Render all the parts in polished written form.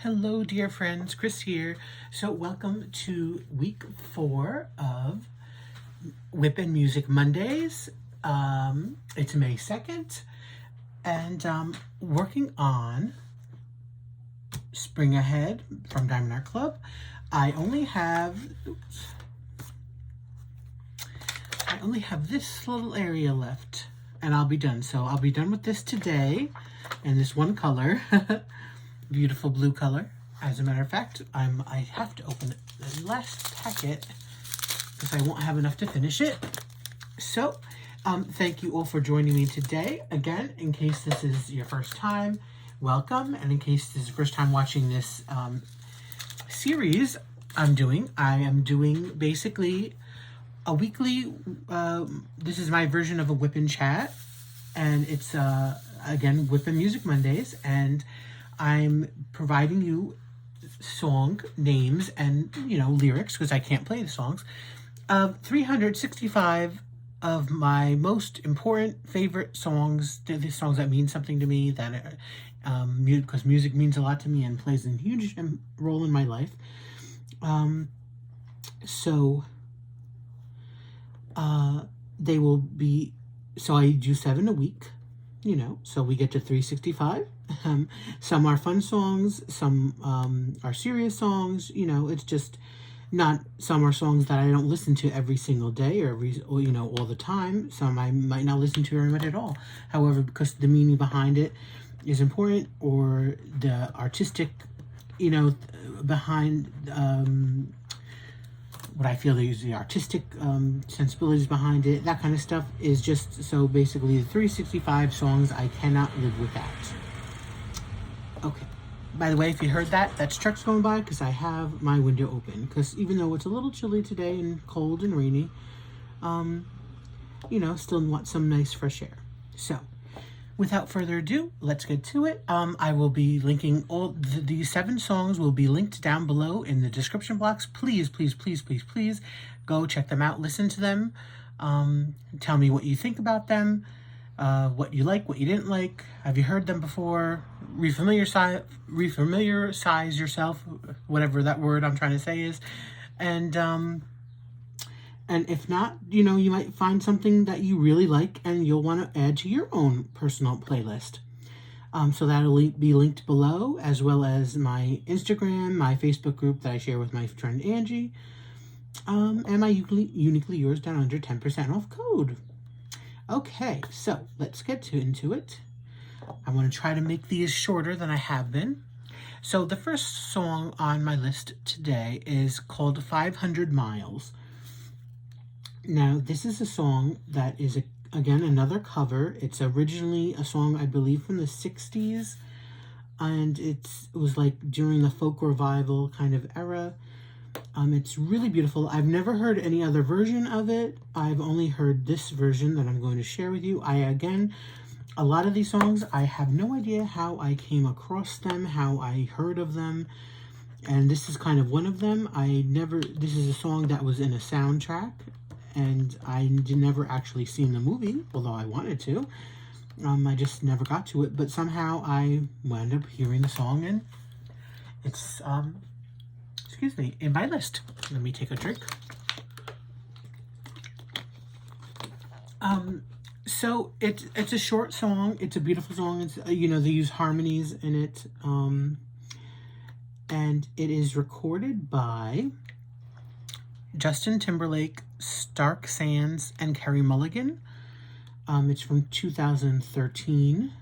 Hello, dear friends. Chris here. So welcome to week 4 of WIP Music Mondays. It's May 2nd, and working on Spring Ahead from Diamond Art Club. I only have this little area left, and I'll be done. So I'll be done with this today, and this one color. Beautiful blue color. As a matter of fact, I have to open the last packet because I won't have enough to finish it. So, thank you all for joining me today. Again, in case this is your first time, welcome. And in case this is your first time watching this series I am doing basically a weekly, this is my version of a WIP and Chat. And it's, again, WIP Music Mondays. And I'm providing you song names and, lyrics, because I can't play the songs, of 365 of my most important favorite songs, the songs that mean something to me, that because music means a lot to me and plays a huge role in my life. They will be, so I do 7 a week, so we get to 365. Some are fun songs, some are serious songs, it's just not, some are songs that I don't listen to every single day or all the time. Some I might not listen to very much at all. However, because the meaning behind it is important, or the artistic, behind what I feel is the artistic sensibilities behind it, that kind of stuff is just, so basically the 365 songs I cannot live without. Okay. By the way, if you heard that, that's trucks going by because I have my window open. Because even though it's a little chilly today and cold and rainy, still want some nice fresh air. So, without further ado, let's get to it. I will be linking all these 7 songs will be linked down below in the description box. Please, please, please, please, please go check them out. Listen to them. Tell me what you think about them. What you like, what you didn't like. Have you heard them before? Refamiliarize yourself, whatever that word I'm trying to say is. And if not, you might find something that you really like and you'll want to add to your own personal playlist. So that'll be linked below, as well as my Instagram, my Facebook group that I share with my friend Angie, and my uniquely yours down under 10% off code. Okay, so let's get into it. I want to try to make these shorter than I have been. So the first song on my list today is called 500 Miles. Now, this is a song that is, again, another cover. It's originally a song, I believe, from the 60s. And it was like during the folk revival kind of era. It's really beautiful. I've never heard any other version of it. I've only heard this version that I'm going to share with you. A lot of these songs, I have no idea how I came across them, how I heard of them. And this is kind of one of them. This is a song that was in a soundtrack, and I never actually seen the movie, although I wanted to. I just never got to it, but somehow I wound up hearing the song, and it's, in my list. Let me take a drink. So it's a short song. It's a beautiful song. It's, they use harmonies in it. And it is recorded by Justin Timberlake, Stark Sands, and Carey Mulligan. It's from 2013.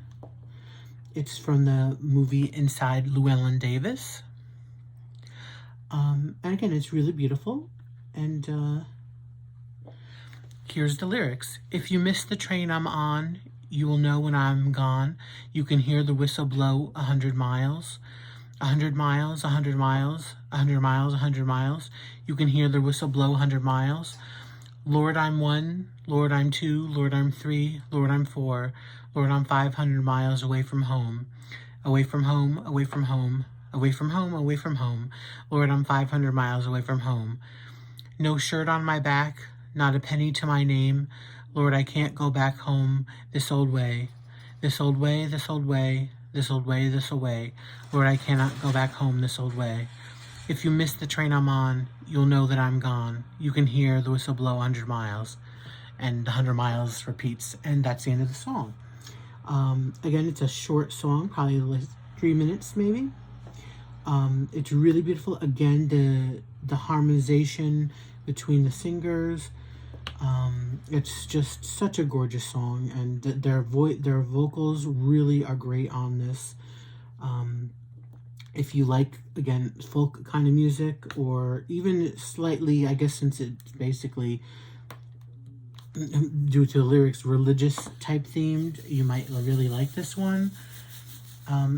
It's from the movie Inside Llewyn Davis. And again, it's really beautiful. And here's the lyrics. If you miss the train I'm on, you will know when I'm gone. You can hear the whistle blow 100 miles. 100 miles, 100 miles, 100 miles, 100 miles. You can hear the whistle blow 100 miles. Lord, I'm 1. Lord, I'm 2. Lord, I'm 3. Lord, I'm 4. Lord, I'm 500 miles away from home. Away from home, away from home. Away from home, away from home. Lord, I'm 500 miles away from home. No shirt on my back, not a penny to my name. Lord, I can't go back home this old way. This old way, this old way, this old way, this old way. Lord, I cannot go back home this old way. If you miss the train I'm on, you'll know that I'm gone. You can hear the whistle blow 100 miles. And 100 miles repeats, and that's the end of the song. Again, it's a short song, probably like 3 minutes maybe. It's really beautiful. Again, the harmonization between the singers. It's just such a gorgeous song, and their vocals really are great on this. If you like, again, folk kind of music, or even slightly, I guess since it's basically, due to the lyrics, religious type themed, you might really like this one.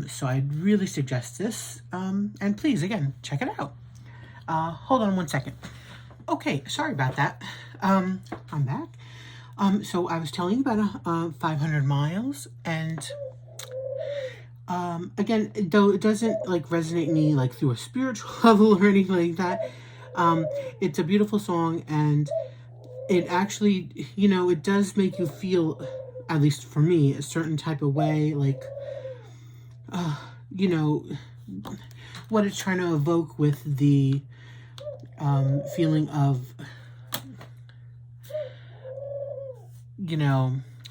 So I'd really suggest this. And please, again, check it out. Hold on 1 second. Okay, sorry about that. I'm back. So I was telling you about 500 miles, and again, though it doesn't like resonate me like through a spiritual level or anything like that, it's a beautiful song, and it actually, it does make you feel, at least for me, a certain type of way, like, what it's trying to evoke with the feeling of,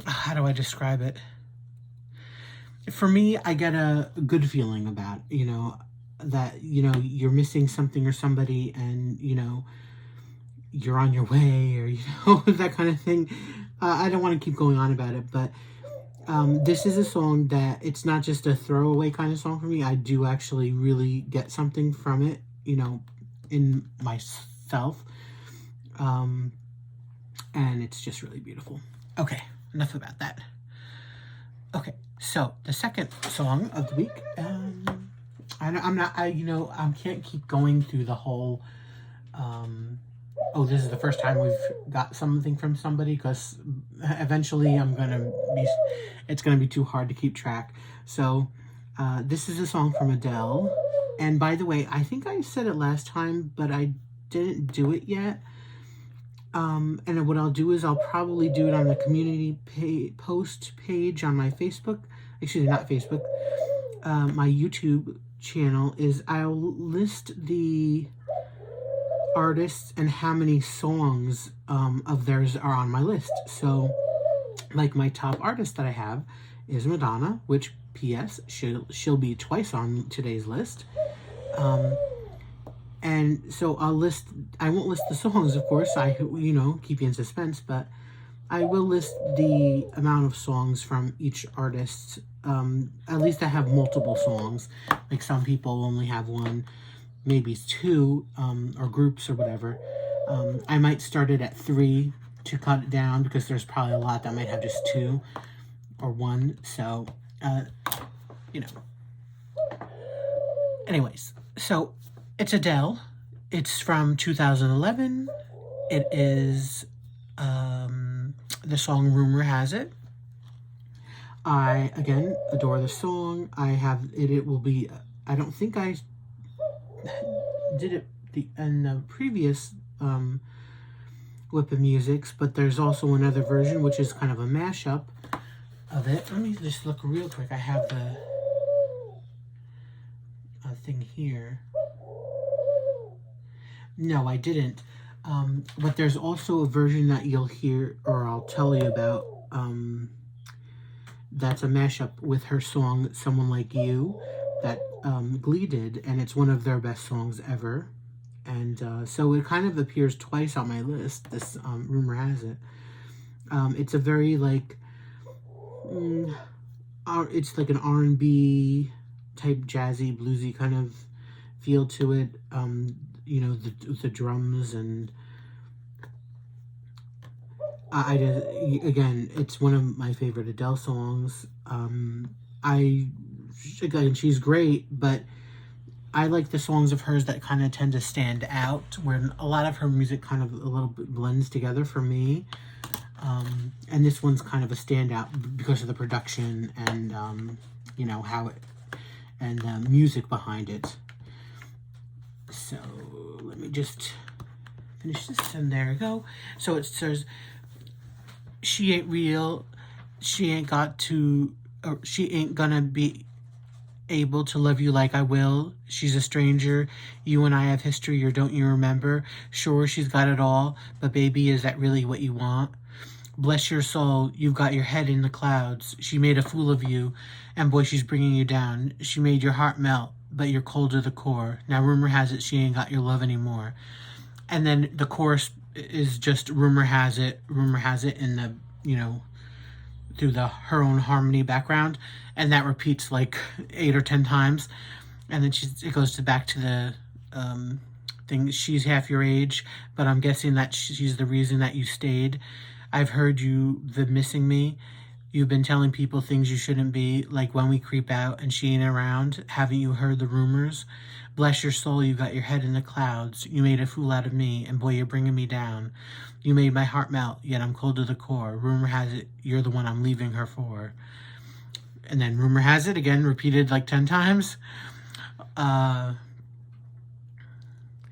how do I describe it? For me, I get a good feeling about, that, you're missing something or somebody, and, you're on your way, or that kind of thing. I don't want to keep going on about it, but this is a song that it's not just a throwaway kind of song for me. I do actually really get something from it, in myself, and it's just really beautiful. Okay, enough about that. Okay, so the second song of the week, I can't keep going through the whole this is the first time we've got something from somebody, because eventually it's gonna be too hard to keep track. So this is a song from Adele, and by the way, I think I said it last time, but I didn't do it yet. And what I'll do is I'll probably do it on the community post page on my Facebook, excuse me, not Facebook, my YouTube channel. Is I'll list the artists and how many songs of theirs are on my list. So like my top artist that I have is Madonna, which PS she'll be twice on today's list. And so I won't list the songs, of course, keep you in suspense, but I will list the amount of songs from each artist. At least I have multiple songs. Like some people only have one, maybe two, or groups or whatever. I might start it at 3 to cut it down, because there's probably a lot that might have just 2 or 1. So, Anyways, so it's Adele. It's from 2011. It is the song Rumor Has It. I, again, adore the song. I have it. It will be, I don't think I did it in the previous WIP Musics, but there's also another version, which is kind of a mashup of it. Let me just look real quick. I have the thing here. No, I didn't. But there's also a version that you'll hear, or I'll tell you about, that's a mashup with her song Someone Like You, that Glee did, and it's one of their best songs ever. And so it kind of appears twice on my list, this Rumor Has It. It's a very, like, it's like an R&B type jazzy, bluesy kind of feel to it. The drums, and again, it's one of my favorite Adele songs. Again, she's great, but I like the songs of hers that kind of tend to stand out, where a lot of her music kind of a little bit blends together for me. And this one's kind of a standout because of the production and, how it, and music behind it. So let me just finish this, and there we go. So it says, she ain't real, she ain't got to, or she ain't gonna be, able to love you like I will. She's a stranger. You and I have history, or don't you remember? Sure, she's got it all, but baby, is that really what you want? Bless your soul, you've got your head in the clouds. She made a fool of you, and boy, she's bringing you down. She made your heart melt, but you're cold to the core. Now rumor has it she ain't got your love anymore. And then the chorus is just rumor has it in the, through her own harmony background, and that repeats like 8 or 10 times. And then it goes back to the thing, she's half your age, but I'm guessing that she's the reason that you stayed. I've heard you've been missing me. You've been telling people things you shouldn't be, like when we creep out and she ain't around. Haven't you heard the rumors? Bless your soul, you got your head in the clouds. You made a fool out of me, and boy, you're bringing me down. You made my heart melt, yet I'm cold to the core. Rumor has it, you're the one I'm leaving her for. And then rumor has it, again, repeated like 10 times.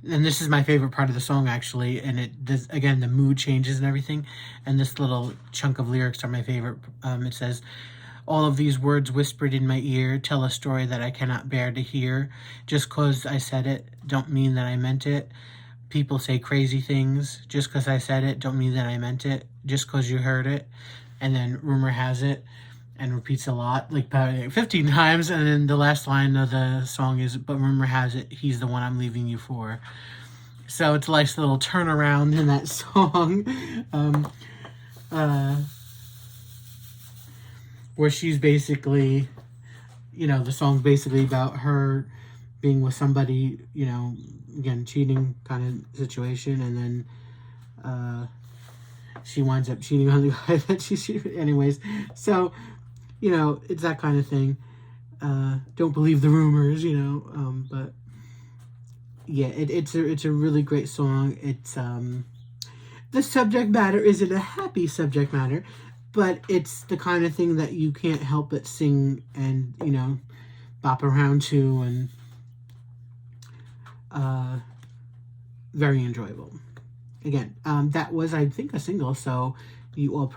And this is my favorite part of the song, actually. And again, the mood changes and everything. And this little chunk of lyrics are my favorite. It says, all of these words whispered in my ear tell a story that I cannot bear to hear. Just 'cause I said it, don't mean that I meant it. People say crazy things. Just 'cause I said it, don't mean that I meant it. Just 'cause you heard it. And then rumor has it, and repeats a lot, like probably 15 times. And then the last line of the song is, but rumor has it, he's the one I'm leaving you for. So it's a nice little turnaround in that song. Where she's basically, the song's basically about her being with somebody, again, cheating kind of situation. And then she winds up cheating on the guy that she's anyways. So, it's that kind of thing. Don't believe the rumors, but yeah, it's a really great song. It's the subject matter isn't a happy subject matter, but it's the kind of thing that you can't help but sing and bop around to, and very enjoyable. Again, that was, I think, a single, so you all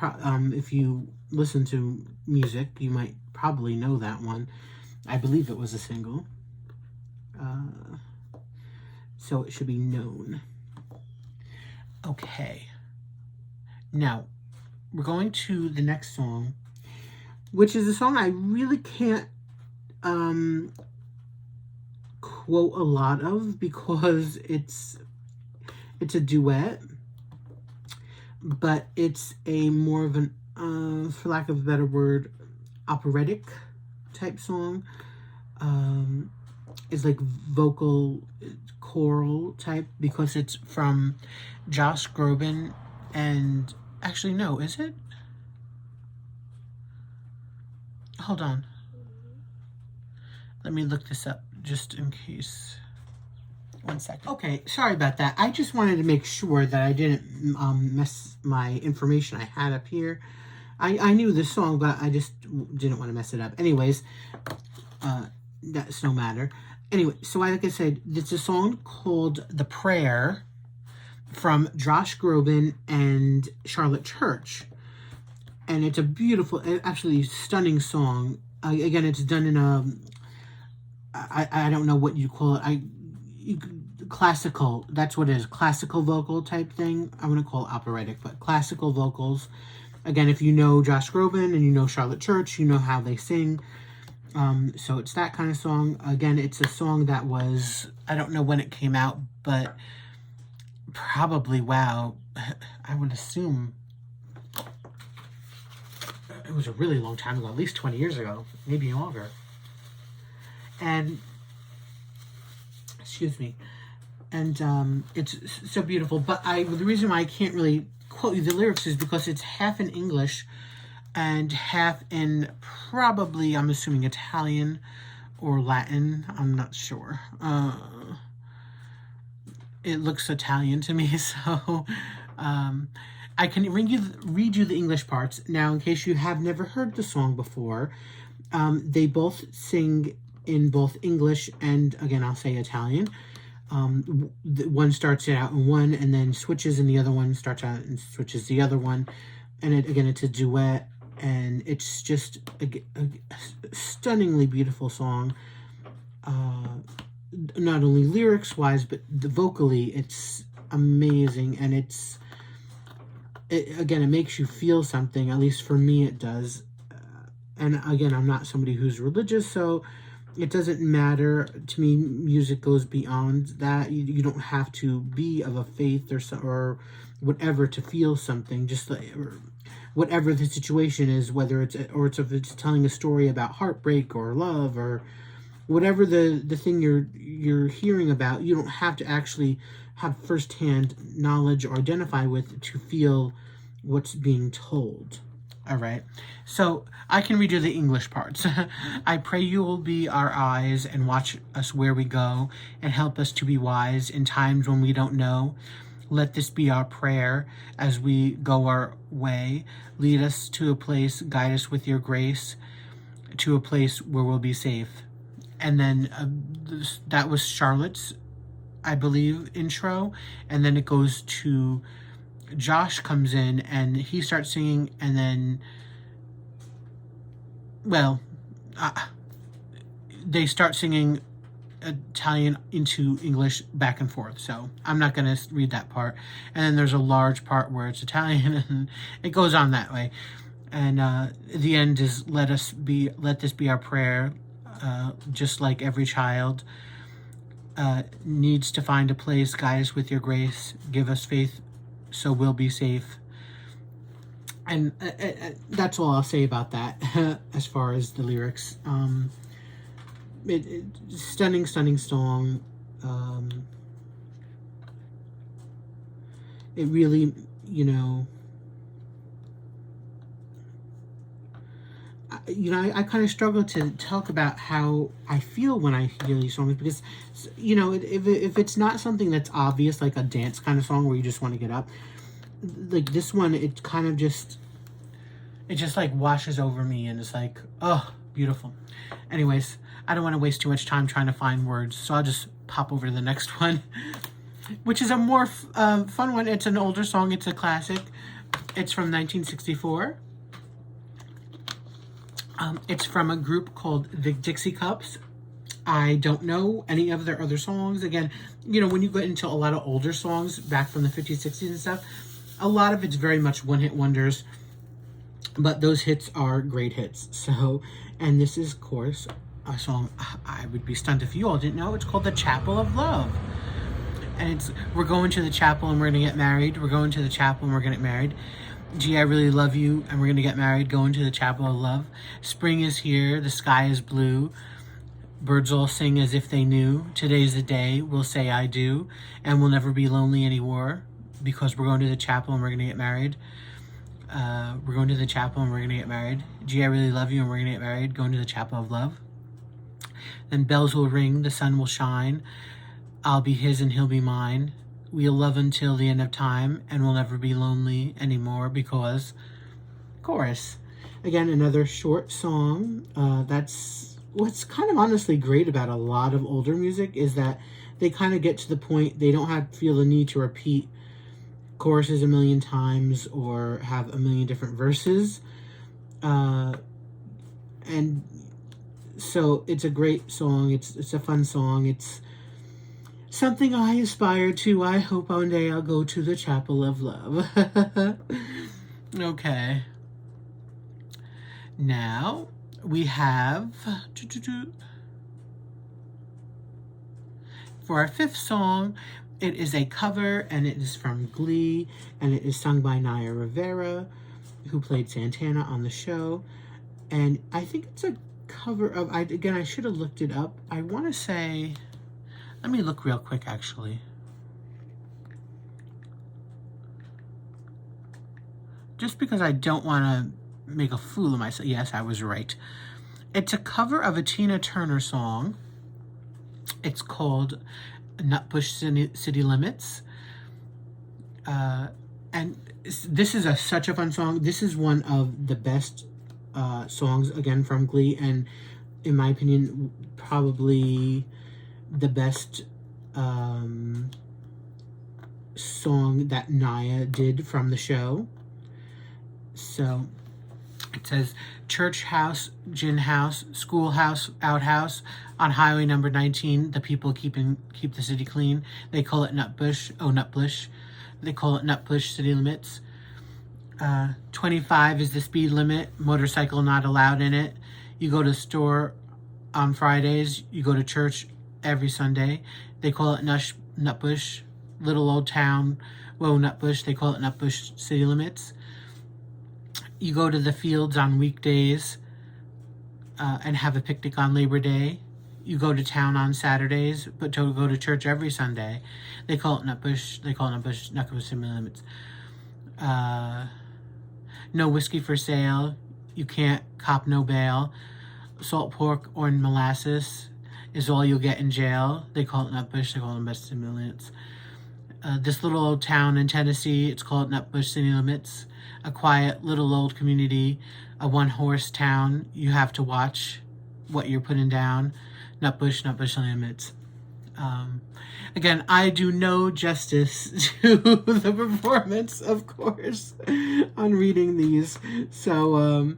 if you listen to music, you might probably know that one. I believe it was a single. So it should be known. Okay. Now, we're going to the next song, which is a song I really can't quote a lot of because it's a duet, but it's a more of an, for lack of a better word, operatic type song. It's like vocal choral type because it's from Josh Groban and actually no, is it? Hold on. Let me look this up just in case. 1 second. Okay, sorry about that. I just wanted to make sure that I didn't mess my information I had up here. I knew this song, but I just didn't want to mess it up. Anyways, that's no matter. Anyway, so like I said, it's a song called The Prayer from Josh Groban and Charlotte Church. And it's a beautiful, actually stunning song. Again, it's done in a, I don't know what you call it. Classical, that's what it is. Classical vocal type thing. I wouldn't call it operatic, but classical vocals. Again, if you know Josh Groban and you know Charlotte Church, you know how they sing. So it's that kind of song. Again, it's a song that was, I don't know when it came out, but probably, wow, I would assume it was a really long time ago, at least 20 years ago, maybe longer. And, excuse me, and it's so beautiful. But the reason why I can't really quote you the lyrics is because it's half in English and half in probably, I'm assuming, Italian or Latin. I'm not sure. It looks Italian to me, so I can read you the English parts. Now, in case you have never heard the song before, they both sing in both English and, again, I'll say Italian. One starts out in one and then switches, and the other one starts out and switches the other one. And again, it's a duet. and it's just a stunningly beautiful song. Not only lyrics wise, but vocally, it's amazing, and again, it makes you feel something. At least for me, it does. And again, I'm not somebody who's religious, so it doesn't matter to me. Music goes beyond that. You don't have to be of a faith or whatever to feel something. Just like, whatever the situation is, whether if it's telling a story about heartbreak or love or whatever the thing you're hearing about, you don't have to actually have firsthand knowledge or identify with to feel what's being told. All right, so I can read you the English parts. I pray you will be our eyes and watch us where we go and help us to be wise in times when we don't know. Let this be our prayer as we go our way. Lead us to a place, guide us with your grace to a place where we'll be safe. And then that was Charlotte's, I believe, intro. And then it goes to Josh comes in and he starts singing, and then, they start singing Italian into English back and forth. So I'm not going to read that part. And then there's a large part where it's Italian, and it goes on that way. And the end is, let this be our prayer. Just like every child needs to find a place, guide us with your grace, give us faith so we'll be safe. And that's all I'll say about that as far as the lyrics. Stunning song. It really, I kind of struggle to talk about how I feel when I hear these songs, because, if it's not something that's obvious, like a dance kind of song where you just want to get up, like this one, it kind of just like washes over me, and it's like, oh, beautiful. Anyways, I don't want to waste too much time trying to find words, so I'll just pop over to the next one, which is a more fun one. It's an older song. It's a classic. It's from 1964. It's from a group called the Dixie Cups. I don't know any of their other songs. Again, when you get into a lot of older songs back from the 50s, 60s and stuff, a lot of it's very much one-hit wonders, but those hits are great hits. So, and this is, of course, a song I would be stunned if you all didn't know. It's called The Chapel of Love. And we're going to the chapel and we're going to get married. We're going to the chapel and we're going to get married. Gee, I really love you, and we're going to get married, going to the chapel of love. Spring is here, the sky is blue. Birds all sing as if they knew. Today's the day, we'll say I do, and we'll never be lonely anymore, because we're going to the chapel and we're going to get married. We're going to the chapel and we're going to get married. Gee, I really love you, and we're going to get married, going to the chapel of love. Then bells will ring, the sun will shine. I'll be his and he'll be mine. We'll love until the end of time, and we'll never be lonely anymore, because... Chorus. Again, another short song. That's what's kind of honestly great about a lot of older music, is that they kind of get to the point, they don't feel the need to repeat choruses a million times or have a million different verses. And so it's a great song. It's a fun song. It's something I aspire to. I hope one day I'll go to the Chapel of Love. Okay. Now, we have... For our fifth song, it is a cover, and it is from Glee, and it is sung by Naya Rivera, who played Santana on the show. And I think it's a cover of... Again, I should have looked it up. I want to say... Let me look real quick, actually. Just because I don't want to make a fool of myself. Yes, I was right. It's a cover of a Tina Turner song. It's called Nutbush City Limits. And this is such a fun song. This is one of the best songs, again, from Glee. And in my opinion, probably... the best song that Naya did from the show. So, It says church house, gin house, schoolhouse, outhouse. On highway number 19, the people keep the city clean. They call it Nutbush. Oh, Nutbush. They call it Nutbush city limits. 25 is the speed limit. Motorcycle not allowed in it. You go to the store on Fridays. You go to church every Sunday. They call it Nutbush. Little old town. Whoa, Nutbush. They call it Nutbush city limits. You go to the fields on weekdays and have a picnic on Labor Day. You go to town on Saturdays, but to go to church every Sunday. They call it Nutbush. They call it Nutbush city limits. No whiskey for sale. You can't cop no bail. Salt pork or molasses is all you'll get in jail. They call it Nutbush. They call it Nutbush city limits. This little old town in Tennessee, it's called Nutbush city limits. A quiet little old community, a one-horse town. You have to watch what you're putting down. Nutbush city limits. Again, I do no justice to the performance, of course, on reading these. So,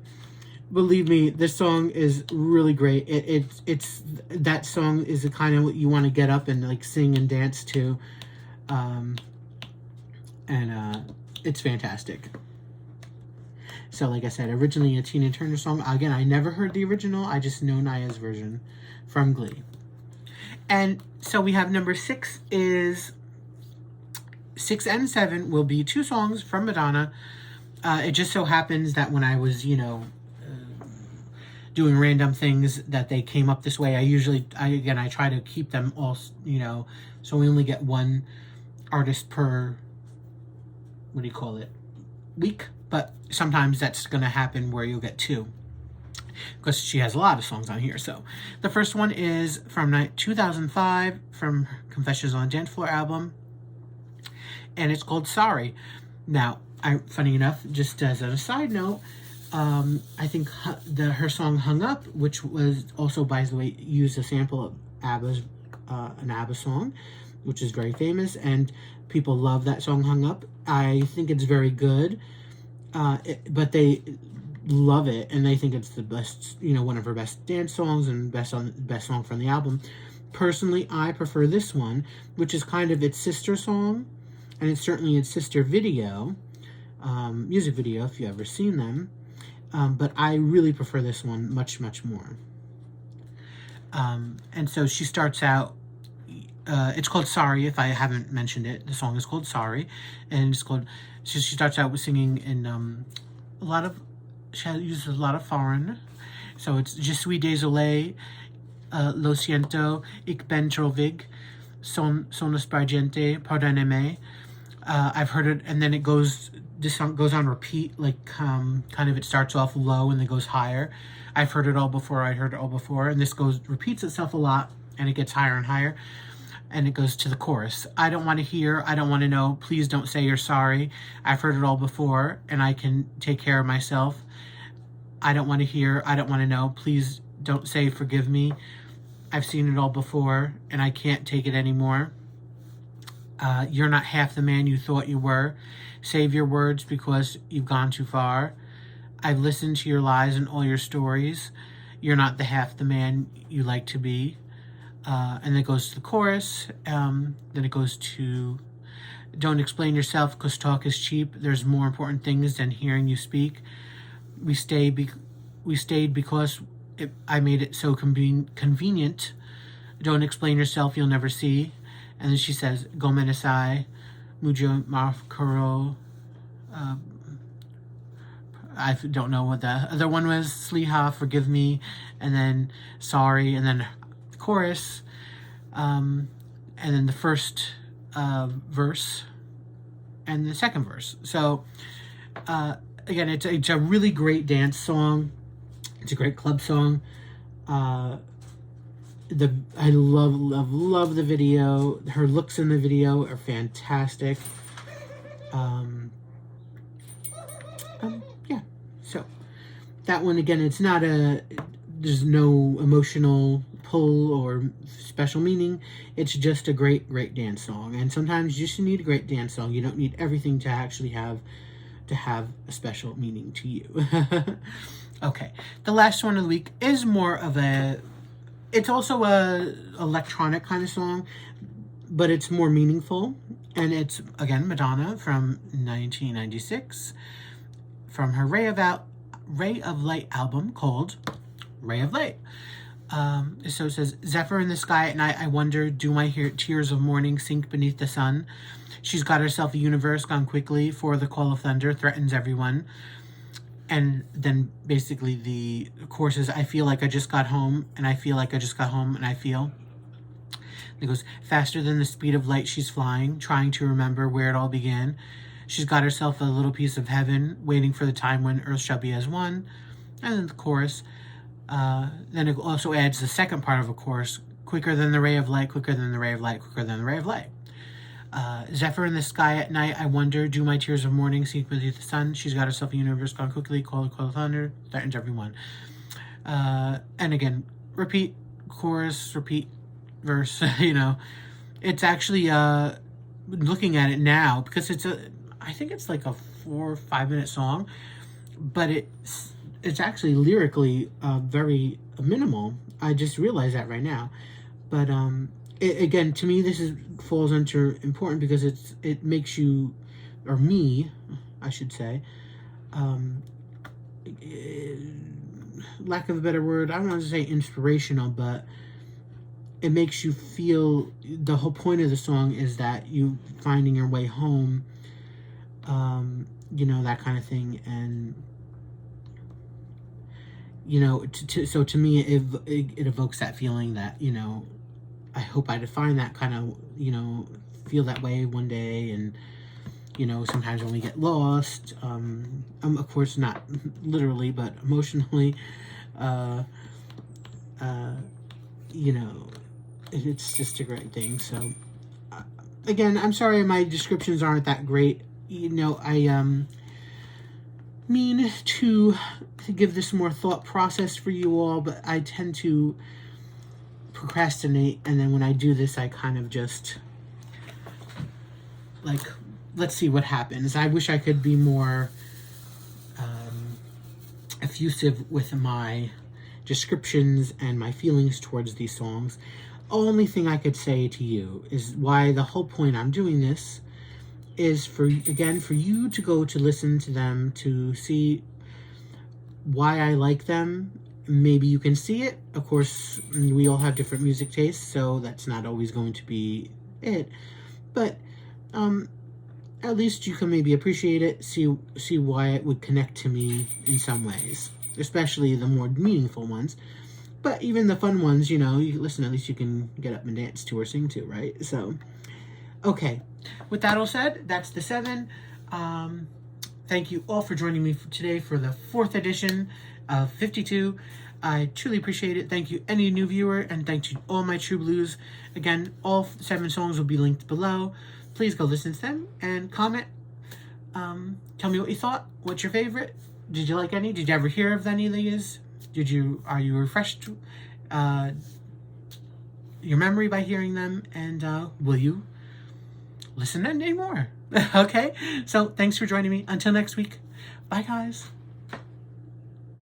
believe me, this song is really great. It's that song is the kind of what you want to get up and like sing and dance to. It's fantastic. So, like I said, originally a Tina Turner song. Again, I never heard the original. I just know Naya's version from Glee. And so we have number 6 is 6 and 7 will be 2 songs from Madonna. It just so happens that when I was, doing random things that they came up this way, I try to keep them all, so we only get one artist per, week. But sometimes that's going to happen where you'll get 2. Because she has a lot of songs on here. So the first one is from 2005 from Confessions on a Dance Floor album. And it's called Sorry. Now, funny enough, just as a side note, I think her song Hung Up, which was also, by the way, used a sample of an ABBA song, which is very famous. And people love that song Hung Up. I think it's very good. But they love it, and they think it's the best, one of her best dance songs and best song from the album. Personally, I prefer this one, which is kind of its sister song, and it's certainly its sister video, music video, if you've ever seen them. But I really prefer this one much, much more. And so she starts out, it's called Sorry, if I haven't mentioned it. The song is called Sorry, and she starts out with singing in she uses a lot of foreign. So it's Je suis désolé, lo siento, ich bin trovig, sono spargente, pardonnez-moi. I've heard it, and then this song goes on repeat, like kind of it starts off low and then goes higher. I've heard it all before, and this repeats itself a lot, and it gets higher and higher. And it goes to the chorus. I don't want to hear, I don't want to know, please don't say you're sorry. I've heard it all before, and I can take care of myself. I don't want to hear, I don't want to know, please don't say forgive me. I've seen it all before, and I can't take it anymore. You're not half the man you thought you were. Save your words because you've gone too far. I've listened to your lies and all your stories. You're not half the man you like to be. And then it goes to the chorus. Then it goes to, don't explain yourself because talk is cheap. There's more important things than hearing you speak. We stayed because I made it so convenient. Don't explain yourself, you'll never see. And then she says, Gomenesai, Mujo Marcoro. I don't know what the other one was. Sliha, forgive me. And then sorry. And then chorus, and then the first verse and the second verse. So again, it's a really great dance song. It's a great club song. I love the video. Her looks in the video are fantastic. Yeah. So that one again, there's no emotional pull or special meaning. It's just a great dance song. And sometimes you just need a great dance song. You don't need everything to actually have to have a special meaning to you. Okay, the last one of the week is more of it's also a electronic kind of song, but it's more meaningful. And it's, again, Madonna from 1996, from her Ray of Light album called Ray of Light. So it says, Zephyr in the sky at night, I wonder, do my tears of mourning sink beneath the sun? She's got herself a universe gone quickly, for the call of thunder threatens everyone. And then basically the chorus is, I feel like I just got home, and I feel like I just got home, and I feel. It goes, faster than the speed of light she's flying, trying to remember where it all began. She's got herself a little piece of heaven, waiting for the time when earth shall be as one. And then the chorus. Then it also adds the second part of a chorus, quicker than the ray of light, quicker than the ray of light, quicker than the ray of light. Zephyr in the sky at night, I wonder, do my tears of mourning sink beneath the sun? She's got herself a universe gone quickly, call of thunder, threatens everyone. And again, repeat chorus, repeat verse. It's actually, looking at it now, because I think it's like a 4 or 5 minute song, but it's actually lyrically very minimal. I just realized that right now. But again, to me, this falls under important because it makes you, or me, I should say, lack of a better word, I don't want to say inspirational, but it makes you feel, the whole point of the song is that you finding your way home, that kind of thing. And so to me, it evokes that feeling that, I hope I define that kind of, feel that way one day. And, sometimes when we get lost, of course not literally, but emotionally, it's just a great thing. So, again, I'm sorry my descriptions aren't that great. I mean to give this more thought process for you all, but I tend to procrastinate, and then when I do this, I kind of just let's see what happens. I wish I could be more effusive with my descriptions and my feelings towards these songs. Only thing I could say to you is why the whole point I'm doing this is for you to go to listen to them, to see why I like them. Maybe you can see it. Of course, we all have different music tastes, so that's not always going to be it. But at least you can maybe appreciate it, see why it would connect to me in some ways, especially the more meaningful ones. But even the fun ones, you listen, at least you can get up and dance to or sing to, right? So, okay. With that all said, that's the 7. Thank you all for joining me today for the 4th edition of 52. I truly appreciate it. Thank you, any new viewer, and thank you all my True Blues. Again, all 7 songs will be linked below. Please go listen to them and comment. Tell me what you thought. What's your favorite? Did you like any? Did you ever hear of any of these? Are you refreshed your memory by hearing them? And will you listen to any more? Okay? So thanks for joining me. Until next week. Bye, guys.